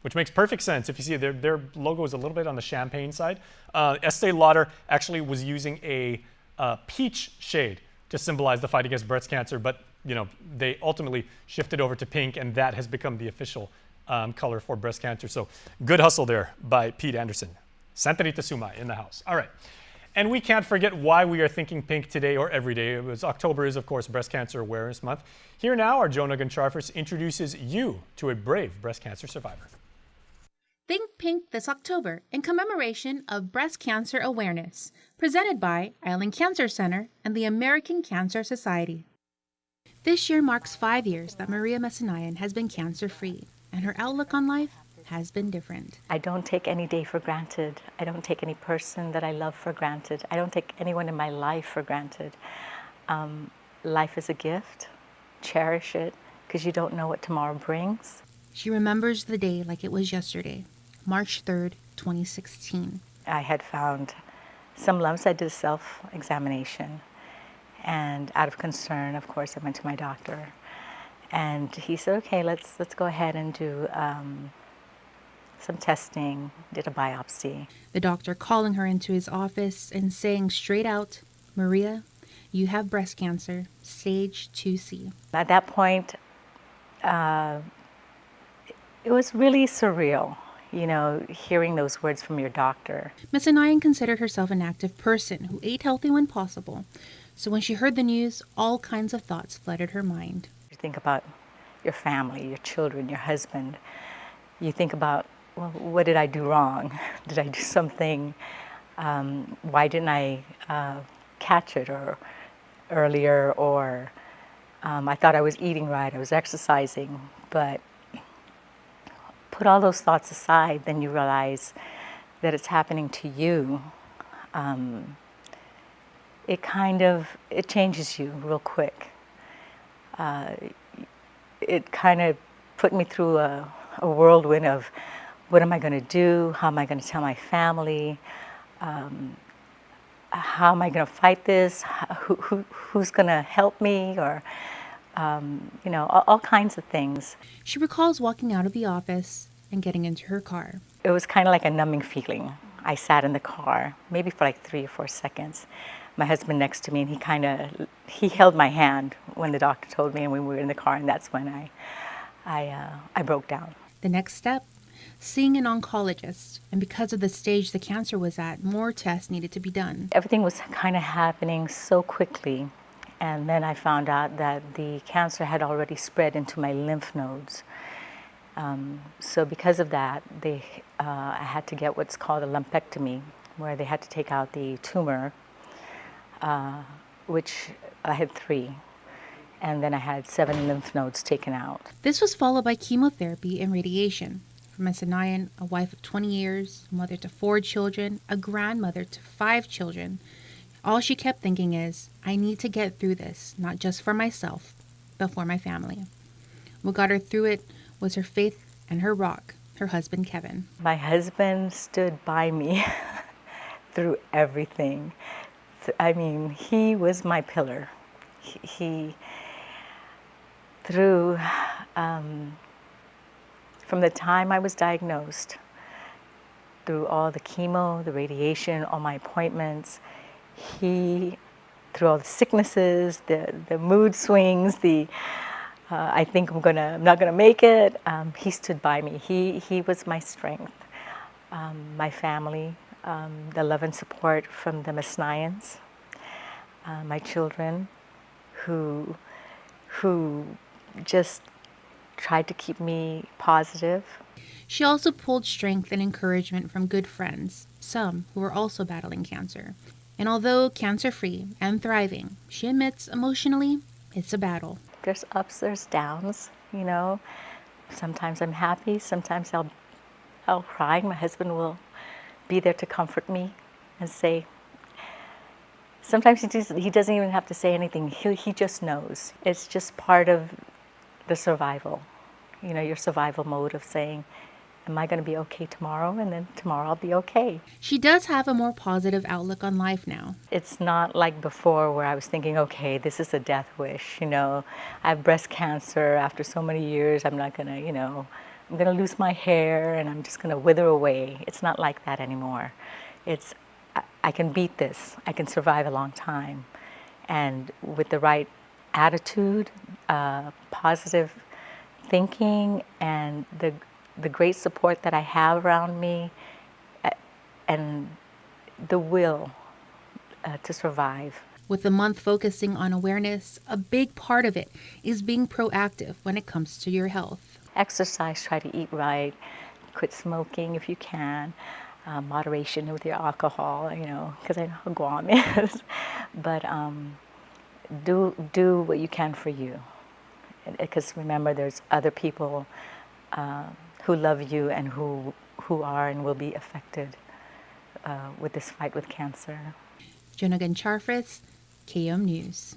E: which makes perfect sense. If you see their logo is a little bit on the champagne side. Estee Lauder actually was using a peach shade to symbolize the fight against breast cancer, but you know, they ultimately shifted over to pink, and that has become the official color for breast cancer. So good hustle there by Pete Anderson. Santa Rita Sumai in the house. All right. And we can't forget why we are thinking pink today or every day. October is, of course, Breast Cancer Awareness Month. Here now, our Jonah Goncharfers introduces you to a brave breast cancer survivor.
D: Think Pink this October in commemoration of Breast Cancer Awareness, presented by Island Cancer Center and the American Cancer Society. This year marks 5 years that Maria Messinayan has been cancer-free, and her outlook on life has been different.
K: I don't take any day for granted. I don't take any person that I love for granted. I don't take anyone in my life for granted. Life is a gift. Cherish it, because you don't know what tomorrow brings.
D: She remembers the day like it was yesterday, March 3rd, 2016.
K: I had found some lumps. I did a self-examination. And out of concern, of course, I went to my doctor. And he said, okay, let's go ahead and do some testing, did a biopsy.
D: The doctor calling her into his office and saying straight out, Maria, you have breast cancer, stage 2C.
K: At that point, it was really surreal, you know, hearing those words from your doctor.
D: Messinayan considered herself an active person who ate healthy when possible. So when she heard the news, all kinds of thoughts flooded her mind.
K: You think about your family, your children, your husband. You think about, well, what did I do wrong? Did I do something? Why didn't I catch it earlier? Or I thought I was eating right, I was exercising. But put all those thoughts aside, then you realize that it's happening to you. It changes you real quick. It kind of put me through a whirlwind of, what am I going to do? How am I going to tell my family? How am I going to fight this? Who's going to help me? Or, you know, all kinds of things.
D: She recalls walking out of the office and getting into her car.
K: It was kind of like a numbing feeling. I sat in the car, maybe for like 3 or 4 seconds. My husband next to me, and he held my hand when the doctor told me, and we were in the car, and that's when I broke down.
D: The next step, seeing an oncologist, and because of the stage the cancer was at, more tests needed to be done.
K: Everything was kind of happening so quickly, and then I found out that the cancer had already spread into my lymph nodes. So because of that, I had to get what's called a lumpectomy, where they had to take out the tumor, which I had 3. And then I had 7 lymph nodes taken out.
D: This was followed by chemotherapy and radiation. For Ms. Anayan, a wife of 20 years, mother to 4 children, a grandmother to 5 children, all she kept thinking is, I need to get through this, not just for myself, but for my family. What got her through it was her faith and her rock, her husband, Kevin.
K: My husband stood by me through everything. I mean, he was my pillar. He through, from the time I was diagnosed, through all the chemo, the radiation, all my appointments, through all the sicknesses, the mood swings, I think I'm not gonna make it. He stood by me. He was my strength. My family, the love and support from the Masnayans, my children, who just tried to keep me positive.
D: She also pulled strength and encouragement from good friends, some who were also battling cancer. And although cancer-free and thriving, she admits emotionally, it's a battle.
K: There's ups, there's downs, you know. Sometimes I'm happy, sometimes I'll cry. My husband will be there to comfort me and say, sometimes he doesn't even have to say anything. He just knows. It's just part of the survival. You know, your survival mode of saying, am I going to be okay tomorrow? And then tomorrow I'll be okay.
D: She does have a more positive outlook on life now.
K: It's not like before where I was thinking, okay, this is a death wish. You know, I have breast cancer. After so many years, I'm not going to, you know, I'm going to lose my hair and I'm just going to wither away. It's not like that anymore. It's, I can beat this. I can survive a long time. And with the right attitude, positive thinking, and the great support that I have around me, and the will to survive.
D: With the month focusing on awareness, a big part of it is being proactive when it comes to your health.
K: Exercise, try to eat right, quit smoking if you can, moderation with your alcohol, you know, because I know how Guam is. But do what you can for you. Because remember, there's other people who love you and who are and will be affected with this fight with cancer.
D: Jonagan Charfris, KUAM News.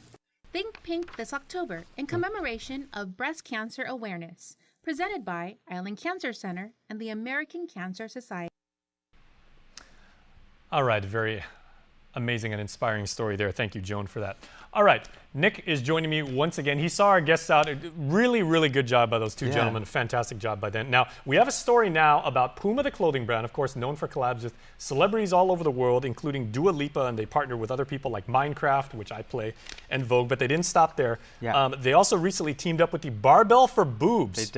D: Think Pink this October in commemoration of Breast Cancer Awareness, presented by Island Cancer Center and the American Cancer Society.
E: All right, very amazing and inspiring story there. Thank you, Joan, for that. All right, Nick is joining me once again. He saw our guests out. Really, really good job by those two gentlemen. Fantastic job by them. Now, we have a story now about Puma, the clothing brand, of course, known for collabs with celebrities all over the world, including Dua Lipa, and they partner with other people like Minecraft, which I play, and Vogue, but they didn't stop there. They also recently teamed up with the Barbell for Boobs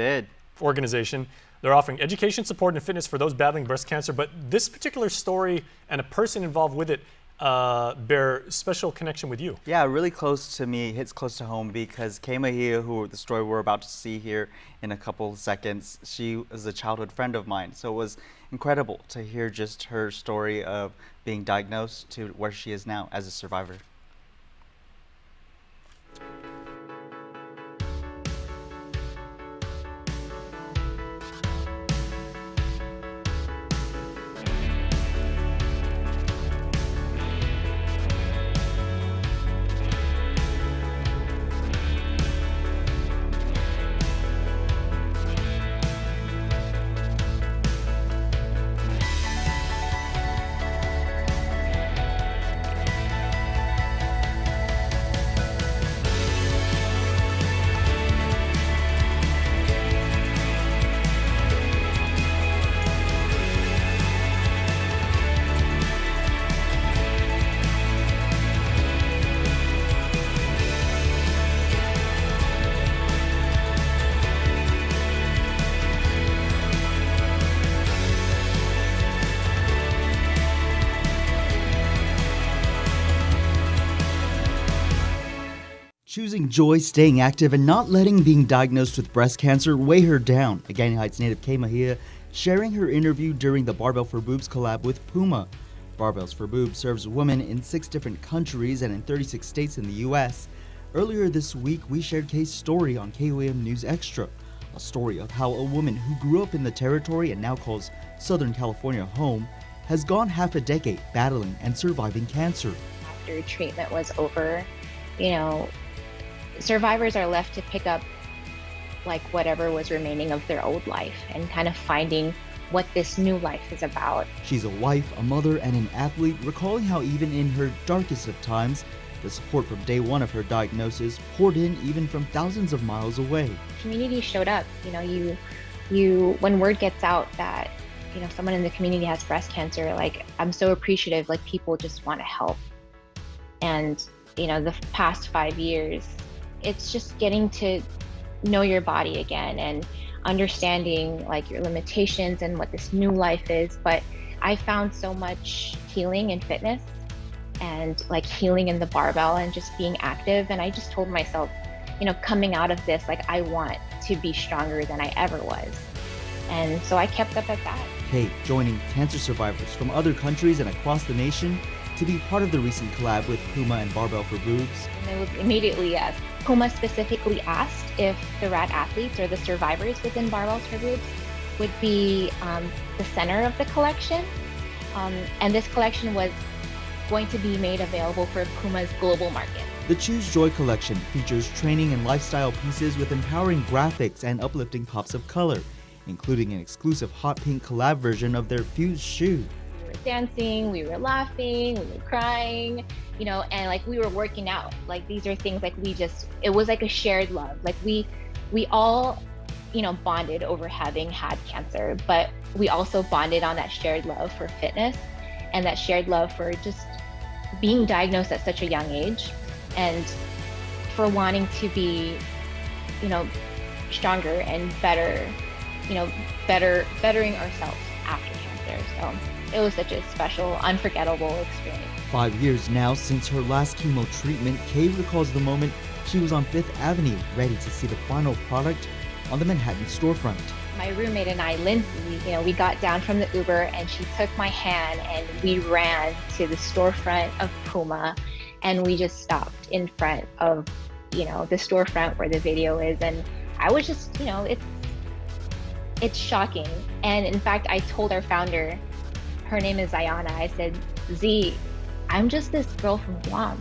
E: organization. They're offering education, support, and fitness for those battling breast cancer, but this particular story and a person involved with it bear special connection with you.
B: Yeah, really close to me, hits close to home, because Kay Mahia, who the story we're about to see here in a couple of seconds, she is a childhood friend of mine. So it was incredible to hear just her story of being diagnosed to where she is now as a survivor. Choosing joy, staying active, and not letting being diagnosed with breast cancer weigh her down. Agani Heights native Kay Mahia sharing her interview during the Barbell for Boobs collab with Puma. Barbells for Boobs serves women in 6 different countries and in 36 states in the U.S. Earlier this week, we shared Kay's story on KUAM News Extra, a story of how a woman who grew up in the territory and now calls Southern California home has gone half a decade battling and surviving cancer.
G: After treatment was over, you know, survivors are left to pick up like whatever was remaining of their old life and kind of finding what this new life is about.
B: She's a wife, a mother, and an athlete, recalling how even in her darkest of times, the support from day one of her diagnosis poured in even from thousands of miles away.
G: Community showed up. You know, you when word gets out that, you know, someone in the community has breast cancer, like, I'm so appreciative, like, people just want to help. And, you know, the past 5 years, it's just getting to know your body again and understanding like your limitations and what this new life is. But I found so much healing in fitness and like healing in the barbell and just being active. And I just told myself, you know, coming out of this, like, I want to be stronger than I ever was. And so I kept up at that.
B: Kay joining cancer survivors from other countries and across the nation to be part of the recent collab with Puma and Barbell for Boobs.
G: And it was immediately yes. Puma specifically asked if the RAD athletes or the survivors within Barbells for Boobs would be the center of the collection. And this collection was going to be made available for Puma's global market.
B: The Choose Joy collection features training and lifestyle pieces with empowering graphics and uplifting pops of color, including an exclusive hot pink collab version of their Fuse shoe.
G: We were dancing, we were laughing, we were crying, you know, and like we were working out. Like these are things like it was like a shared love. Like we all, you know, bonded over having had cancer, but we also bonded on that shared love for fitness and that shared love for just being diagnosed at such a young age and for wanting to be, you know, stronger and better, you know, bettering ourselves after cancer. So it was such a special, unforgettable experience.
B: 5 years now since her last chemo treatment, Kay recalls the moment she was on 5th Avenue, ready to see the final product on the Manhattan storefront.
G: My roommate and I, Lindsay, you know, we got down from the Uber and she took my hand and we ran to the storefront of Puma and we just stopped in front of, you know, the storefront where the video is. And I was just, you know, it's shocking. And in fact, I told our founder, her name is Zayana, I said, Z, I'm just this girl from Guam.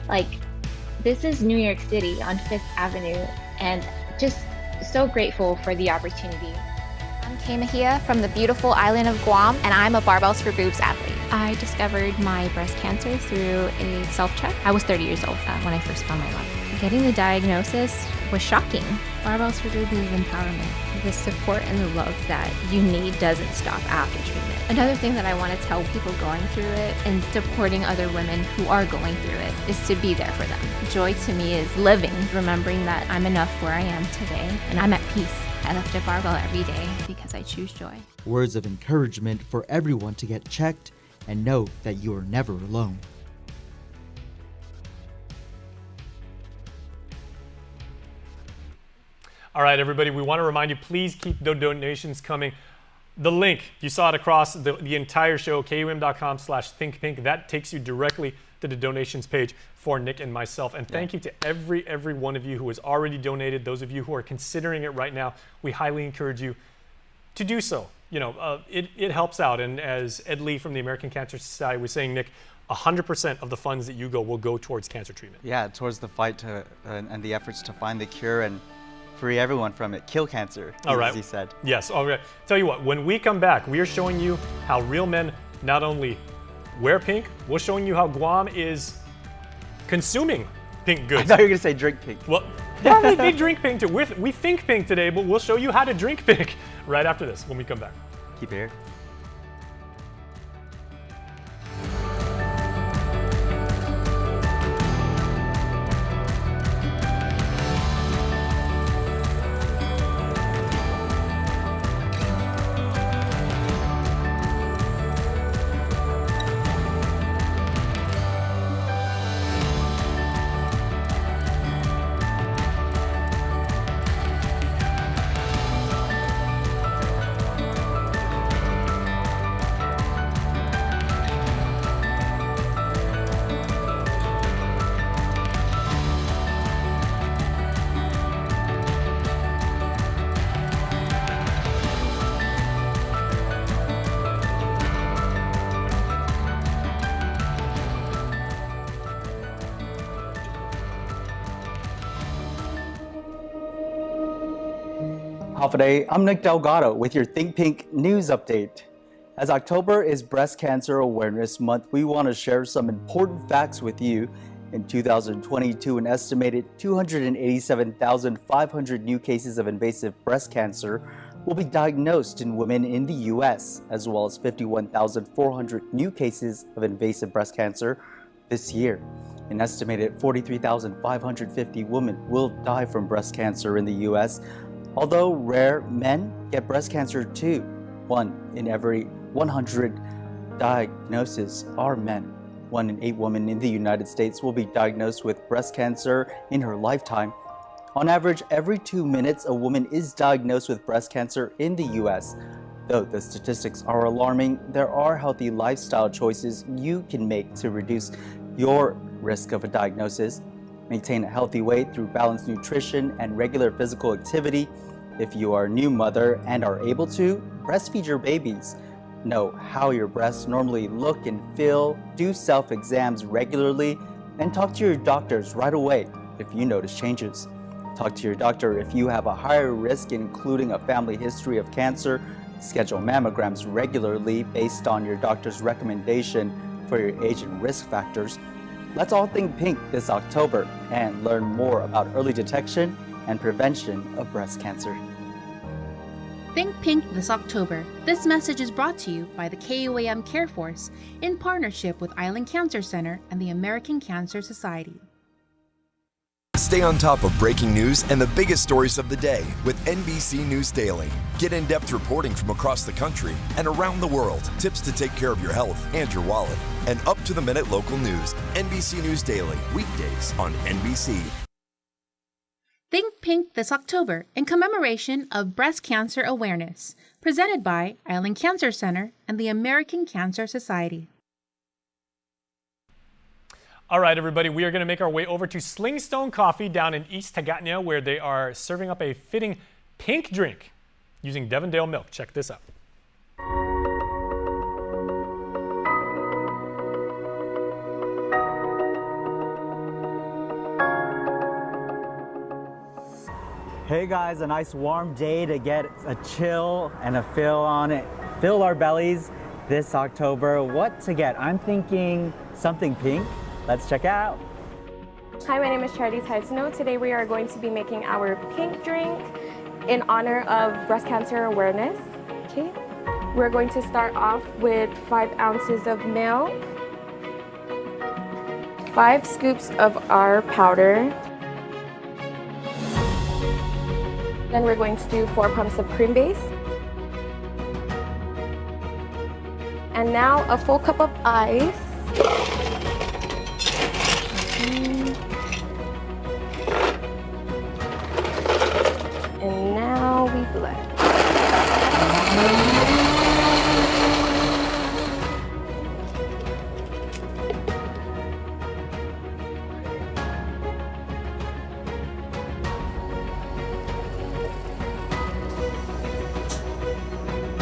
G: Like, this is New York City on 5th Avenue and just so grateful for the opportunity.
H: I'm Kay Mejia from the beautiful island of Guam, and I'm a Barbells for Boobs athlete. I discovered my breast cancer through a self-check. I was 30 years old when I first found my lump. Getting the diagnosis was shocking. Barbells for Boobs is empowerment. The support and the love that you need doesn't stop after treatment. Another thing that I want to tell people going through it and supporting other women who are going through it is to be there for them. Joy to me is living, remembering that I'm enough where I am today and I'm at peace. I lift a barbell every day because I choose joy.
B: Words of encouragement for everyone to get checked and know that you are never alone.
E: All right, everybody, we want to remind you, please keep the donations coming. The link, you saw it across the entire show, KUAM.com/thinkpink. That takes you directly to the donations page for Nick and myself. And thank you to every one of you who has already donated. Those of you who are considering it right now, we highly encourage you to do so. You know, it helps out. And as Ed Lee from the American Cancer Society was saying, Nick, 100% of the funds that you go will go towards cancer treatment.
B: Yeah, towards the fight to and the efforts to find the cure and free everyone from it. Kill cancer, as he said.
E: Yes, all right. Tell you what, when we come back, we are showing you how real men not only wear pink, we're showing you how Guam is consuming pink goods.
B: I thought you were going to say drink pink.
E: Well, yeah, they drink pink too. We think pink today, but we'll show you how to drink pink right after this when we come back.
B: Keep it here. Half a day, I'm Nick Delgado with your Think Pink news update. As October is Breast Cancer Awareness Month, we want to share some important facts with you. In 2022, an estimated 287,500 new cases of invasive breast cancer will be diagnosed in women in the U.S., as well as 51,400 new cases of invasive breast cancer this year. An estimated 43,550 women will die from breast cancer in the U.S., although rare, men get breast cancer too. 1 in every 100 diagnoses are men. 1 in 8 women in the United States will be diagnosed with breast cancer in her lifetime. On average, every 2 minutes, a woman is diagnosed with breast cancer in the U.S. Though the statistics are alarming, there are healthy lifestyle choices you can make to reduce your risk of a diagnosis. Maintain a healthy weight through balanced nutrition and regular physical activity. If you are a new mother and are able to, breastfeed your babies. Know how your breasts normally look and feel, do self-exams regularly, and talk to your doctors right away if you notice changes. Talk to your doctor if you have a higher risk, including a family history of cancer. Schedule mammograms regularly based on your doctor's recommendation for your age and risk factors. Let's all think pink this October and learn more about early detection and prevention of breast cancer.
D: Think Pink this October. This message is brought to you by the KUAM Care Force in partnership with Island Cancer Center and the American Cancer Society.
L: Stay on top of breaking news and the biggest stories of the day with NBC News Daily. Get in-depth reporting from across the country and around the world, tips to take care of your health and your wallet, and up-to-the-minute local news. NBC News Daily, weekdays on NBC.
D: Think Pink this October in commemoration of Breast Cancer Awareness, presented by Island Cancer Center and the American Cancer Society.
E: All right, everybody, we are going to make our way over to Slingstone Coffee down in East Tagatnya, where they are serving up a fitting pink drink using Devondale milk. Check this out.
B: Hey guys, a nice warm day to get a chill and a fill on it. Fill our bellies this October. What to get? I'm thinking something pink. Let's check it out.
M: Hi, my name is Charlie Taisno. Today we are going to be making our pink drink in honor of breast cancer awareness. Okay, we're going to start off with 5 ounces of milk, 5 scoops of our powder. Then we're going to do 4 pumps of cream base. And now a full cup of ice. And now we blend.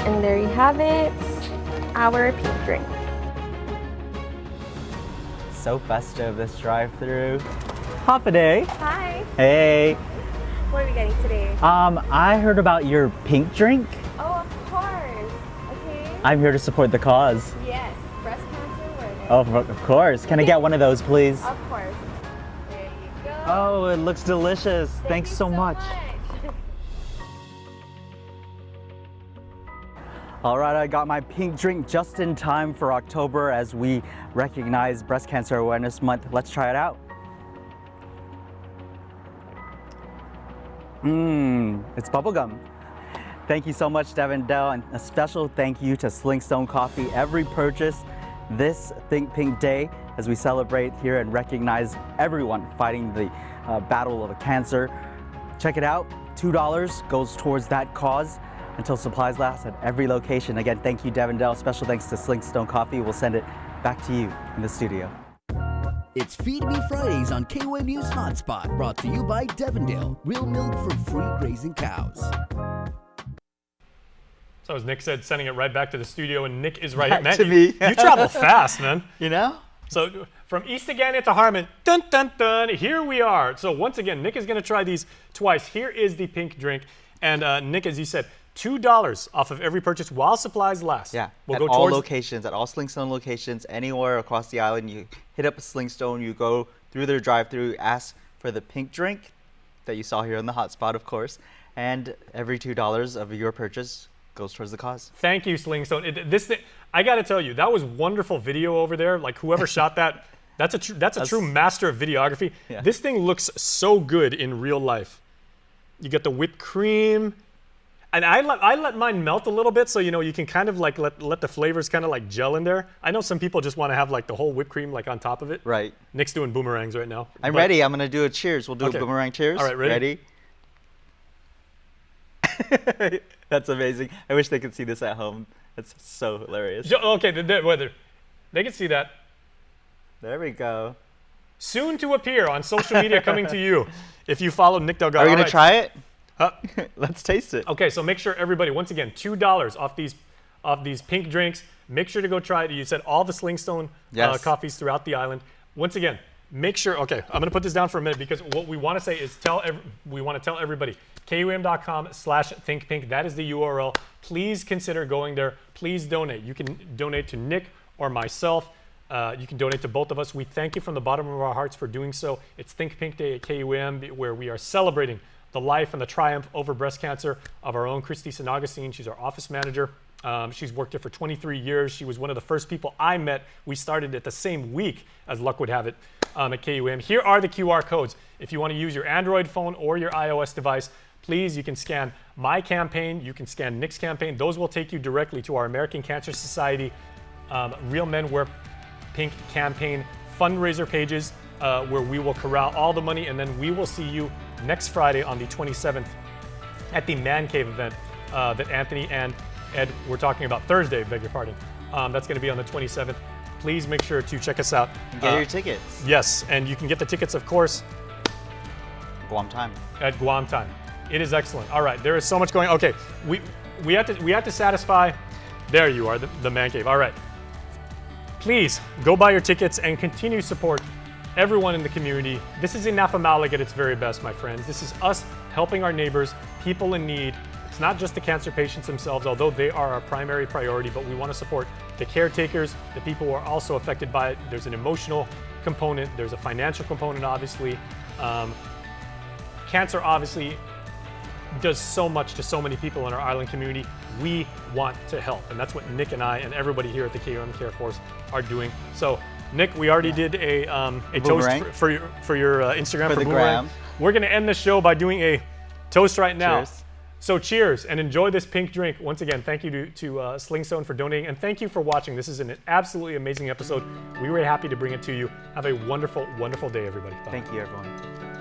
M: And there you have it, our pink drink.
B: So festive, this drive-through. Half a day.
M: Hi.
B: Hey.
M: What are we getting today?
B: I heard about your pink drink.
M: Oh, of course. Okay.
B: I'm here to support the cause.
M: Yes, breast cancer awareness.
B: Oh, of course. Can I get one of those, please?
M: Of course. There you go.
B: Oh, it looks delicious. Thanks so much. All right, I got my pink drink just in time for October as we recognize Breast Cancer Awareness Month. Let's try it out. It's bubblegum. Thank you so much, Devondale, and a special thank you to Slingstone Coffee. Every purchase this Think Pink Day as we celebrate here and recognize everyone fighting the battle of cancer. Check it out, $2 goes towards that cause until supplies last at every location. Again, thank you, Devondale. Special thanks to Slingstone Coffee. We'll send it back to you in the studio.
J: It's Feed Me Fridays on KUAM News Hotspot, brought to you by Devondale, real milk from free grazing cows.
E: So as Nick said, sending it right back to the studio, and Nick is right
B: Back
E: here.
B: to me.
E: You travel fast, man.
B: You know?
E: So from East Tagatnya to Harmon, dun dun dun, here we are. So once again, Nick is going to try these twice. Here is the pink drink. And Nick, as you said, $2 off of every purchase while supplies last.
B: Yeah,
E: we'll
B: at
E: go
B: all
E: towards
B: locations, at all Slingstone locations, anywhere across the island. You hit up a Slingstone, you go through their drive-thru, ask for the pink drink that you saw here on the hotspot, of course, and every $2 of your purchase goes towards the cause.
E: Thank you, Slingstone. This thing, I got to tell you, that was wonderful video over there. Like whoever shot that, that's a true master of videography.
B: Yeah.
E: This thing looks so good in real life. You get the whipped cream. And I let mine melt a little bit, so you can kind of like let the flavors kind of like gel in there. I know some people just want to have like the whole whipped cream like on top of it.
B: Right.
E: Nick's doing boomerangs right now.
B: I'm ready. I'm gonna do a cheers. We'll do a boomerang cheers.
E: All right, ready?
B: That's amazing. I wish they could see this at home. That's so hilarious.
E: Okay, they can see that.
B: There we go.
E: Soon to appear on social media, coming to you if you follow Nick Delgado.
B: Are we gonna try it?
E: Huh?
B: Let's taste it.
E: Okay, so make sure everybody, once again, $2 off these pink drinks. Make sure to go try it. You said all the Slingstone coffees throughout the island. Once again, make sure. Okay, I'm gonna put this down for a minute because what we want to say is we want to tell everybody. KUAM.com/thinkpink. That is the URL. Please consider going there. Please donate. You can donate to Nick or myself. You can donate to both of us. We thank you from the bottom of our hearts for doing so. It's Think Pink Day at KUAM, where we are celebrating the life and the triumph over breast cancer of our own Christy St. Augustine. She's our office manager. She's worked here for 23 years. She was one of the first people I met. We started at the same week, as luck would have it, at KUAM. Here are the QR codes. If you want to use your Android phone or your iOS device, please, you can scan my campaign, you can scan Nick's campaign. Those will take you directly to our American Cancer Society Real Men Wear Pink campaign fundraiser pages, where we will corral all the money, and then we will see you next Friday on the 27th at the Man Cave event that Anthony and Ed were talking about Thursday, beg your pardon. That's going to be on the 27th. Please make sure to check us out.
B: Get your tickets.
E: Yes, and you can get the tickets, of course,
B: Guam time.
E: At Guam time. It is excellent. All right, there is so much going on. Okay, we have to satisfy. There you are, the Man Cave. All right. Please go buy your tickets and continue to support everyone in the community. This is Inafa Malik at its very best, my friends. This is us helping our neighbors, people in need. It's not just the cancer patients themselves, although they are our primary priority, but we want to support the caretakers, the people who are also affected by it. There's an emotional component, there's a financial component, obviously. Cancer obviously does so much to so many people in our island community. We want to help, and that's what Nick and I and everybody here at the KUAM Care Force are doing. So, Nick, we already did a toast for your Instagram for the Boomerang. We're going to end the show by doing a toast right now.
B: Cheers.
E: So cheers and enjoy this pink drink. Once again, thank you to Slingstone for donating, and thank you for watching. This is an absolutely amazing episode. We were happy to bring it to you. Have a wonderful, wonderful day, everybody. Bye.
B: Thank you, everyone.